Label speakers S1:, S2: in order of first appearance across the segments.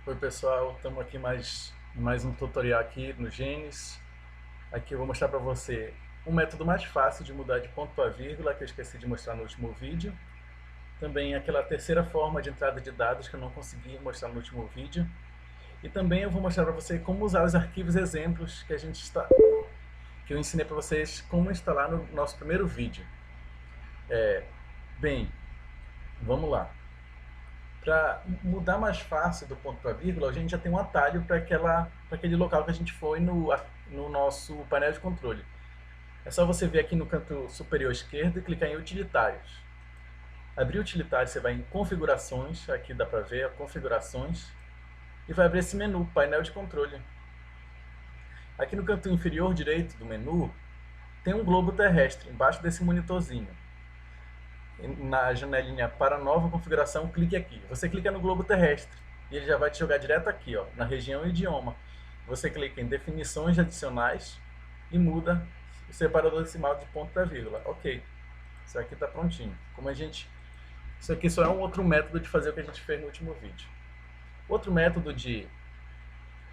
S1: Oi pessoal, estamos aqui mais um tutorial aqui no Genes. Aqui eu vou mostrar para você um método mais fácil de mudar de ponto para vírgula, que eu esqueci de mostrar no último vídeo. Também aquela terceira forma de entrada de dados que eu não consegui mostrar no último vídeo. E também eu vou mostrar para você como usar os arquivos exemplos que eu ensinei para vocês como instalar no nosso primeiro vídeo. Bem, vamos lá. Para mudar mais fácil do ponto para vírgula, a gente já tem um atalho para aquele local que a gente foi no nosso painel de controle. É só você vir aqui no canto superior esquerdo e clicar em Utilitários. Abrir Utilitários, você vai em Configurações, aqui dá para ver, Configurações, e vai abrir esse menu, Painel de Controle. Aqui no canto inferior direito do menu, tem um globo terrestre, embaixo desse monitorzinho. Na janelinha para nova configuração, clique aqui. Você clica no globo terrestre e ele já vai te jogar direto aqui, ó, na região idioma. Você clica em definições adicionais e muda o separador decimal de ponto para vírgula. Ok, isso aqui está prontinho. Isso aqui só é um outro método de fazer o que a gente fez no último vídeo. Outro método de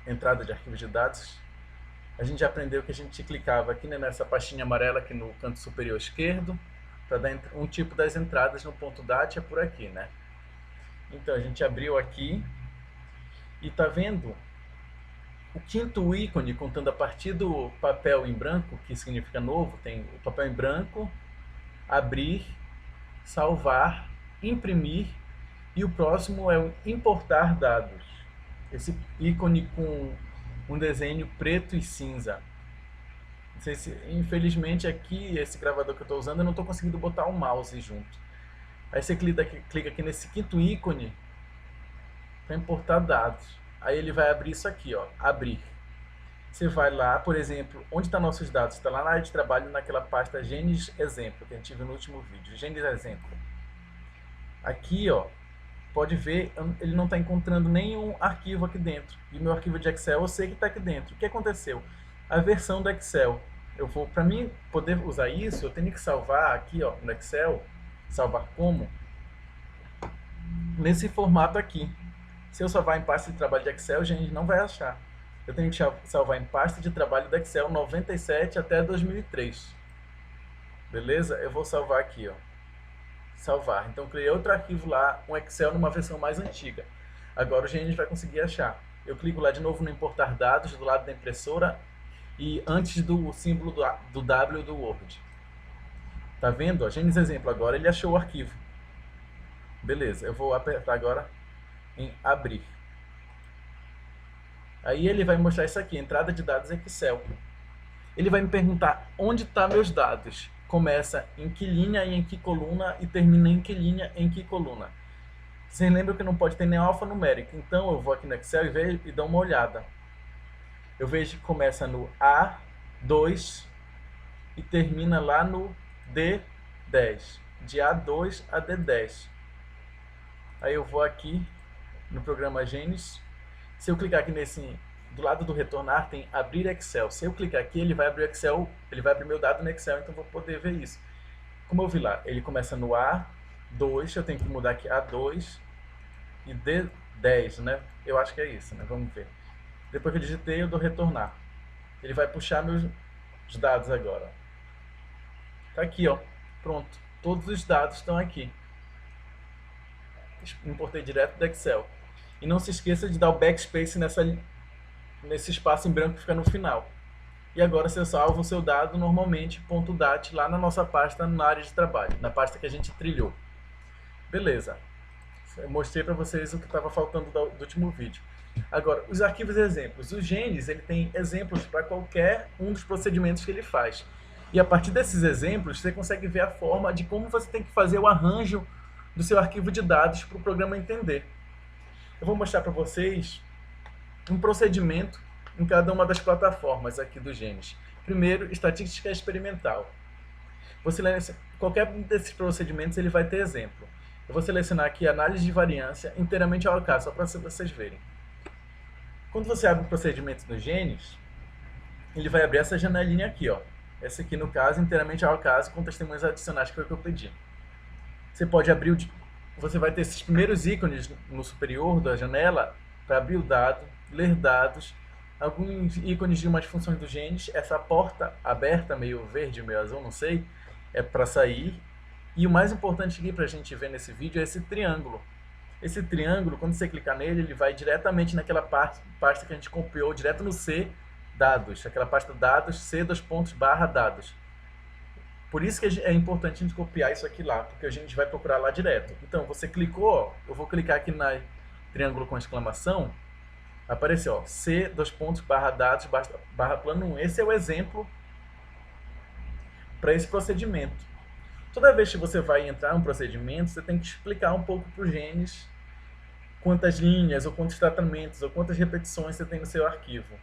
S1: entrada de arquivos de dados, a gente já aprendeu que a gente clicava aqui, né, nessa pastinha amarela aqui no canto superior esquerdo, para dar um tipo das entradas no ponto DAT é por aqui, né? Então a gente abriu aqui e tá vendo o quinto ícone contando a partir do papel em branco, que significa novo, tem o papel em branco, abrir, salvar, imprimir e o próximo é o importar dados. Esse ícone com um desenho preto e cinza. Infelizmente aqui, esse gravador que eu estou usando, eu não estou conseguindo botar o mouse junto. Aí você clica aqui nesse quinto ícone para importar dados. Aí ele vai abrir isso aqui, ó, abrir. Você vai lá, por exemplo, onde estão nossos dados? Está lá na área de trabalho, naquela pasta Genes Exemplo, que a gente viu no último vídeo. Genes Exemplo. Aqui, ó, pode ver, ele não está encontrando nenhum arquivo aqui dentro. E o meu arquivo de Excel eu sei que está aqui dentro. O que aconteceu? A versão do Excel. Para mim poder usar isso, eu tenho que salvar aqui, ó, no Excel, salvar como, nesse formato aqui. Se eu salvar em pasta de trabalho de Excel, a gente não vai achar. Eu tenho que salvar em pasta de trabalho do Excel 97 até 2003. Beleza? Eu vou salvar aqui, ó. Salvar. Então criei outro arquivo lá, um Excel numa versão mais antiga. Agora o Genes vai conseguir achar. Eu clico lá de novo no importar dados do lado da impressora e antes do símbolo do W do Word. Tá vendo? Genes Exemplo agora, ele achou o arquivo. Beleza, eu vou apertar agora em abrir. Aí ele vai mostrar isso aqui, entrada de dados Excel. Ele vai me perguntar onde estão meus dados. Começa em que linha e em que coluna e termina em que linha e em que coluna. Vocês lembram que não pode ter nenhum alfanumérico, então eu vou aqui no Excel e dou uma olhada. Eu vejo que começa no A2 e termina lá no D10. De A2 a D10. Aí eu vou aqui no programa Genes. Se eu clicar aqui do lado do retornar, tem abrir Excel. Se eu clicar aqui, ele vai abrir Excel, ele vai abrir meu dado no Excel, então eu vou poder ver isso. Como eu vi lá, ele começa no A2, eu tenho que mudar aqui A2 e D10, né? Eu acho que é isso, né? Vamos ver. Depois que eu digitei, eu dou retornar. Ele vai puxar meus dados agora. Tá aqui, ó. Pronto. Todos os dados estão aqui. Importei direto do Excel. E não se esqueça de dar o backspace nesse espaço em branco que fica no final. E agora você salva o seu dado normalmente, .dat, lá na nossa pasta, na área de trabalho, na pasta que a gente trilhou. Beleza. Eu mostrei para vocês o que estava faltando do último vídeo. Agora, os arquivos exemplos. O Genes, ele tem exemplos para qualquer um dos procedimentos que ele faz. E a partir desses exemplos, você consegue ver a forma de como você tem que fazer o arranjo do seu arquivo de dados para o programa entender. Eu vou mostrar para vocês um procedimento em cada uma das plataformas aqui do Genes. Primeiro, estatística experimental. Qualquer desses procedimentos ele vai ter exemplo. Eu vou selecionar aqui análise de variância inteiramente ao acaso, só para vocês verem. Quando você abre o procedimento do Genes, ele vai abrir essa janelinha aqui, ó. Essa aqui, no caso, inteiramente ao acaso, com testemunhos adicionais, que foi o que eu pedi. Você pode abrir você vai ter esses primeiros ícones no superior da janela, para abrir o dado, ler dados, alguns ícones de umas funções do genes, essa porta aberta, meio verde, meio azul, não sei, é para sair. E o mais importante aqui para a gente ver nesse vídeo é esse triângulo. Esse triângulo, quando você clicar nele, ele vai diretamente naquela pasta que a gente copiou, direto no C, dados, aquela pasta dados, C:/dados. Por isso que é importante a gente copiar isso aqui lá, porque a gente vai procurar lá direto. Então, você clicou, ó, eu vou clicar aqui na triângulo com exclamação, apareceu, ó, C:/dados /plano 1. Esse é o exemplo para esse procedimento. Toda vez que você vai entrar em um procedimento, você tem que explicar um pouco para os genes quantas linhas, ou quantos tratamentos, ou quantas repetições você tem no seu arquivo.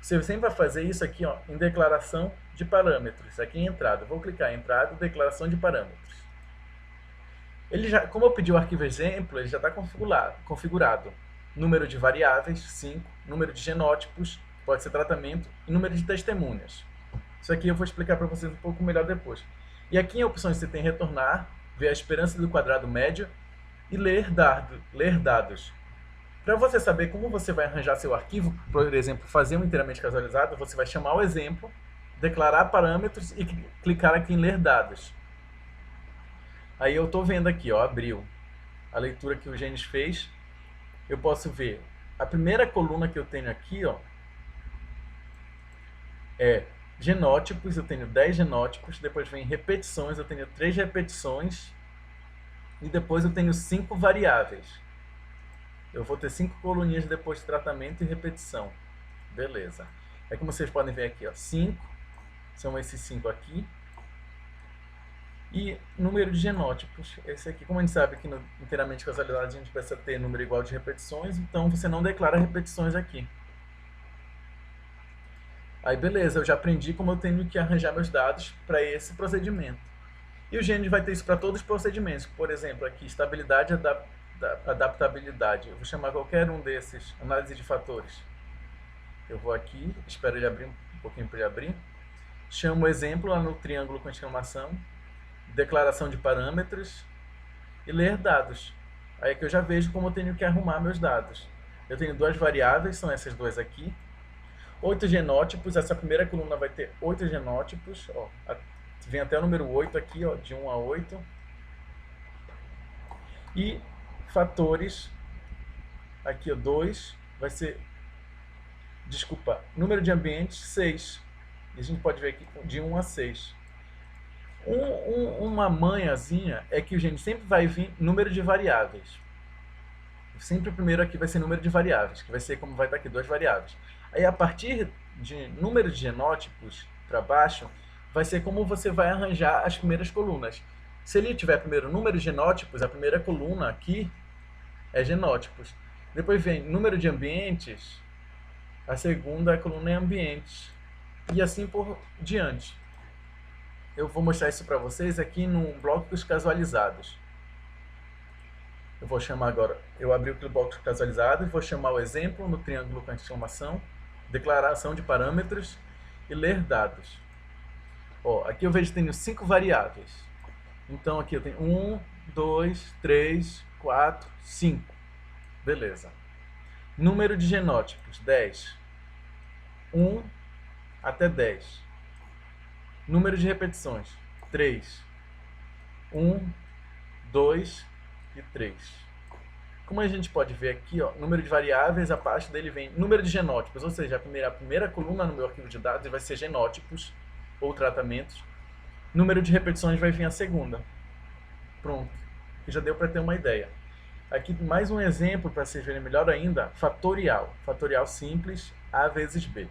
S1: Você sempre vai fazer isso aqui, ó, em declaração de parâmetros, aqui em entrada. Vou clicar em entrada, declaração de parâmetros. Ele já, como eu pedi o arquivo exemplo, ele já está configurado. Número de variáveis, 5, número de genótipos, pode ser tratamento, e número de testemunhas. Isso aqui eu vou explicar para vocês um pouco melhor depois. E aqui em opções você tem retornar, ver a esperança do quadrado médio e ler dados. Para você saber como você vai arranjar seu arquivo, por exemplo, fazer um inteiramente casualizado, você vai chamar o exemplo, declarar parâmetros e clicar aqui em ler dados. Aí eu estou vendo aqui, ó, abriu a leitura que o Genes fez. Eu posso ver a primeira coluna que eu tenho aqui, ó, é genótipos, eu tenho 10 genótipos, depois vem repetições, eu tenho 3 repetições, e depois eu tenho 5 variáveis. Eu vou ter 5 coluninhas depois de tratamento e repetição. Beleza. Aí como vocês podem ver aqui, ó, 5, são esses 5 aqui. E número de genótipos, esse aqui, como a gente sabe que no inteiramente casualizado a gente precisa ter número igual de repetições, então você não declara repetições aqui. Aí beleza, eu já aprendi como eu tenho que arranjar meus dados para esse procedimento. E o Genes vai ter isso para todos os procedimentos, por exemplo, aqui, estabilidade e adaptabilidade. Eu vou chamar qualquer um desses, análise de fatores. Eu vou aqui, espero ele abrir um pouquinho para ele abrir. Chamo o exemplo lá no triângulo com exclamação, declaração de parâmetros e ler dados. Aí é que eu já vejo como eu tenho que arrumar meus dados. Eu tenho 2 variáveis, são essas duas aqui. 8 genótipos, essa primeira coluna vai ter 8 genótipos, ó, vem até o número 8 aqui, ó, de 1 a 8. E fatores, aqui ó, 2, vai ser, desculpa, número de ambientes, 6. E a gente pode ver aqui de 1 a 6. Uma manhãzinha é que o Genes sempre vai vir número de variáveis. Sempre o primeiro aqui vai ser número de variáveis, que vai ser como vai estar aqui, 2 variáveis. Aí a partir de número de genótipos para baixo, vai ser como você vai arranjar as primeiras colunas. Se ele tiver primeiro número de genótipos, a primeira coluna aqui é genótipos. Depois vem número de ambientes, a segunda coluna é ambientes. E assim por diante. Eu vou mostrar isso para vocês aqui no bloco dos casualizados. Eu vou chamar agora, eu abri o bloco casualizado e vou chamar o exemplo no triângulo com exclamação, declaração de parâmetros e ler dados. Ó, aqui eu vejo que tenho 5 variáveis. Então aqui eu tenho 1, 2, 3, 4, 5. Beleza. Número de genótipos, 10. 1 até 10. Número de repetições, 3. 1, 2 e 3. Como a gente pode ver aqui, ó, número de variáveis, abaixo dele vem número de genótipos, ou seja, a primeira coluna no meu arquivo de dados vai ser genótipos ou tratamentos. Número de repetições vai vir a segunda. Pronto, que já deu para ter uma ideia. Aqui mais um exemplo para vocês verem melhor ainda, fatorial. Fatorial simples, A vezes B.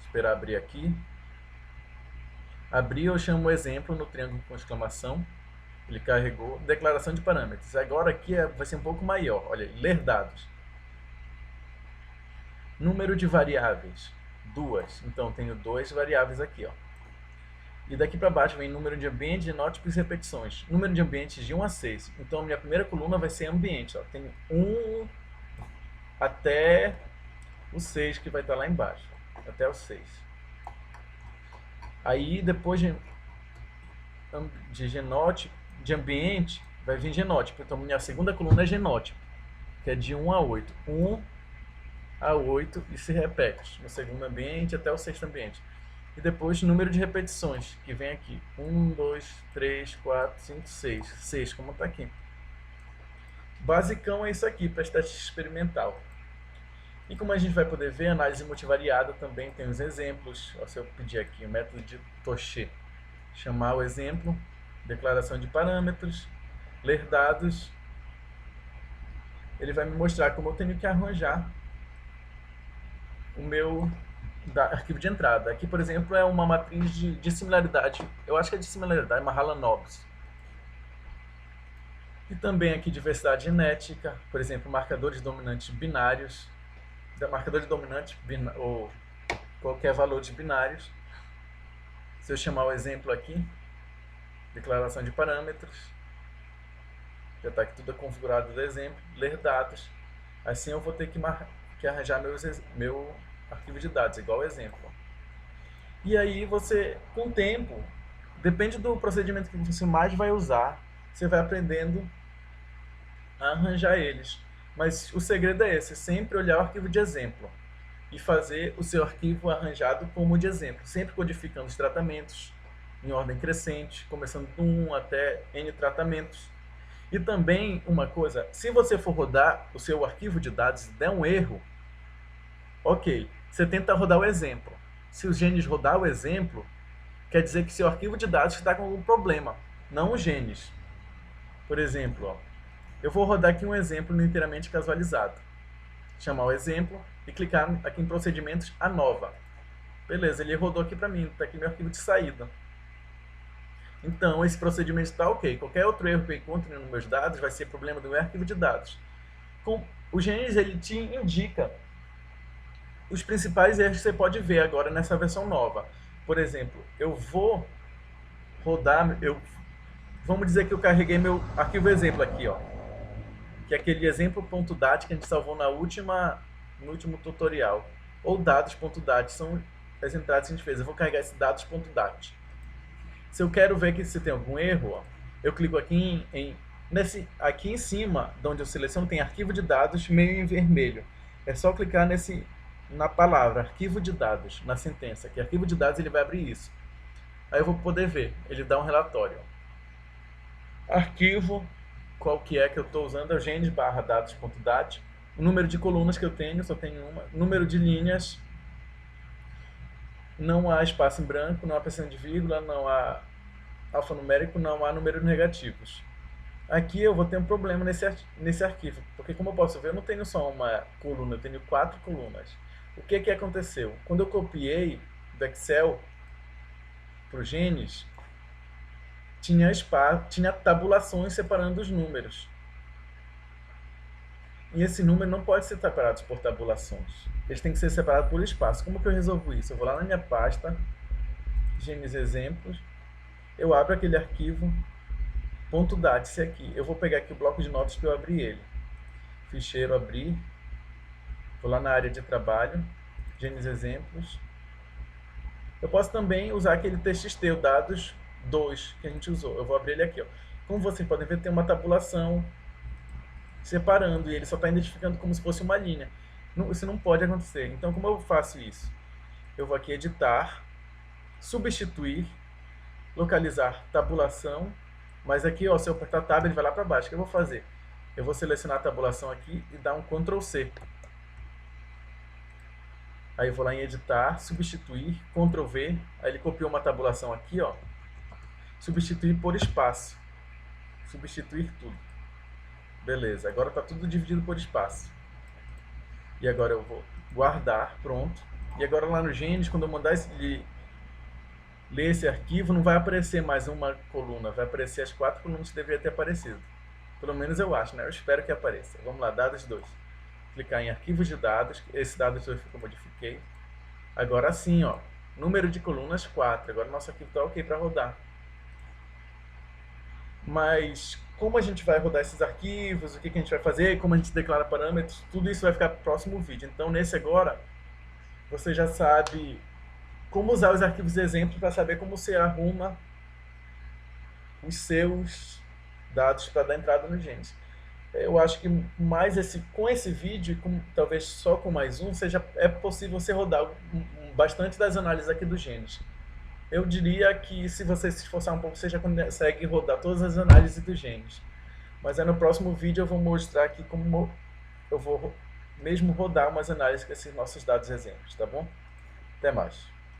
S1: Esperar abrir aqui. Abri, eu chamo o exemplo no triângulo com exclamação. Ele carregou. Declaração de parâmetros. Agora aqui vai ser um pouco maior. Olha, ler dados. Número de variáveis, 2. Então, tenho 2 variáveis aqui, ó. E daqui para baixo vem número de ambientes, genótipos e repetições. Número de ambientes de 1 a 6. Então, a minha primeira coluna vai ser ambiente. Ó. Tenho 1 até o 6, que vai estar lá embaixo. Até o 6. Aí, depois de genótipo, de ambiente, vai vir genótipo. Então, minha segunda coluna é genótipo, que é de 1 a 8. 1 a 8 e se repete no segundo ambiente até o sexto ambiente. E depois número de repetições, que vem aqui. 1, 2, 3, 4, 5, 6. 6, como está aqui. Basicão é isso aqui para estatística experimental. E como a gente vai poder ver, análise multivariada também tem os exemplos. Se eu pedir aqui o método de Toche, chamar o exemplo, declaração de parâmetros, ler dados, ele vai me mostrar como eu tenho que arranjar o meu arquivo de entrada. Aqui, por exemplo, é uma matriz de similaridade. Eu acho que é de similaridade, Mahalanobis. E também aqui diversidade genética, por exemplo, marcadores dominantes binários, marcadores dominantes ou qualquer valor de binários. Se eu chamar o exemplo aqui, declaração de parâmetros, já está aqui tudo configurado do exemplo, ler dados, assim eu vou ter que arranjar meu arquivo de dados, igual exemplo. E aí você, com o tempo, depende do procedimento que você mais vai usar, você vai aprendendo a arranjar eles. Mas o segredo é esse, sempre olhar o arquivo de exemplo e fazer o seu arquivo arranjado como de exemplo, sempre codificando os tratamentos em ordem crescente, começando do 1 até N tratamentos. E também uma coisa, se você for rodar o seu arquivo de dados e der um erro, ok, você tenta rodar o exemplo. Se os genes rodar o exemplo, quer dizer que seu arquivo de dados está com algum problema, não os genes. Por exemplo, ó, eu vou rodar aqui um exemplo no inteiramente casualizado. Chamar o exemplo e clicar aqui em procedimentos ANOVA. Beleza, ele rodou aqui para mim, está aqui meu arquivo de saída. Então, esse procedimento está ok. Qualquer outro erro que eu encontre nos meus dados vai ser problema do meu arquivo de dados. Com o genes, ele te indica os principais erros que você pode ver agora nessa versão nova. Por exemplo, eu vou rodar, vamos dizer que eu carreguei meu arquivo exemplo aqui, ó, que é aquele exemplo.dat que a gente salvou no último tutorial, ou dados.dat, são as entradas que a gente fez. Eu vou carregar esse dados.dat. Se eu quero ver que se tem algum erro, ó, eu clico aqui aqui em cima, de onde eu seleciono, tem arquivo de dados meio em vermelho. É só clicar na palavra arquivo de dados, na sentença, que arquivo de dados ele vai abrir isso. Aí eu vou poder ver, ele dá um relatório. Arquivo, qual que é que eu estou usando, é o genes/dados.dat. O número de colunas que eu tenho, só tenho uma. Número de linhas, não há espaço em branco, não há pressão de vírgula, não há alfanumérico, não há números negativos. Aqui eu vou ter um problema nesse arquivo, porque como eu posso ver, eu não tenho só uma coluna, eu tenho 4 colunas. O que aconteceu? Quando eu copiei do Excel para o genes, tinha tabulações separando os números. E esse número não pode ser separado por tabulações. Eles têm que ser separados por espaço. Como que eu resolvo isso? Eu vou lá na minha pasta, genes exemplos, eu abro aquele arquivo .dat, esse aqui. Eu vou pegar aqui o bloco de notas que eu abri ele. Ficheiro, abrir. Vou lá na área de trabalho, genes exemplos. Eu posso também usar aquele txt, o dados 2 que a gente usou. Eu vou abrir ele aqui, ó. Como vocês podem ver, tem uma tabulação separando e ele só está identificando como se fosse uma linha. Isso não pode acontecer. Então, como eu faço isso? Eu vou aqui editar, substituir, localizar tabulação, mas aqui, ó, se eu apertar Tab, ele vai lá para baixo. O que eu vou fazer? Eu vou selecionar a tabulação aqui e dar um Ctrl C. Aí eu vou lá em editar, substituir, Ctrl V, aí ele copiou uma tabulação aqui, ó, substituir por espaço, substituir tudo. Beleza, agora está tudo dividido por espaço. E agora eu vou guardar, pronto. E agora lá no Genes, quando eu mandar ler esse arquivo, não vai aparecer mais uma coluna, vai aparecer as 4 colunas que deveria ter aparecido. Pelo menos eu acho, né? Eu espero que apareça. Vamos lá, dados 2. Clicar em arquivos de dados, esse dados 2 que eu modifiquei. Agora sim, ó, número de colunas 4. Agora nosso arquivo está ok para rodar. Mas como a gente vai rodar esses arquivos, o que a gente vai fazer, como a gente declara parâmetros, tudo isso vai ficar no próximo vídeo. Então nesse agora, você já sabe como usar os arquivos de exemplo para saber como você arruma os seus dados para dar entrada nos genes. Eu acho que mais com esse vídeo, talvez só com mais um, é possível você rodar bastante das análises aqui dos genes. Eu diria que se você se esforçar um pouco, você já consegue rodar todas as análises dos genes. Mas aí no próximo vídeo eu vou mostrar aqui como eu vou mesmo rodar umas análises com esses nossos dados exemplos, tá bom? Até mais.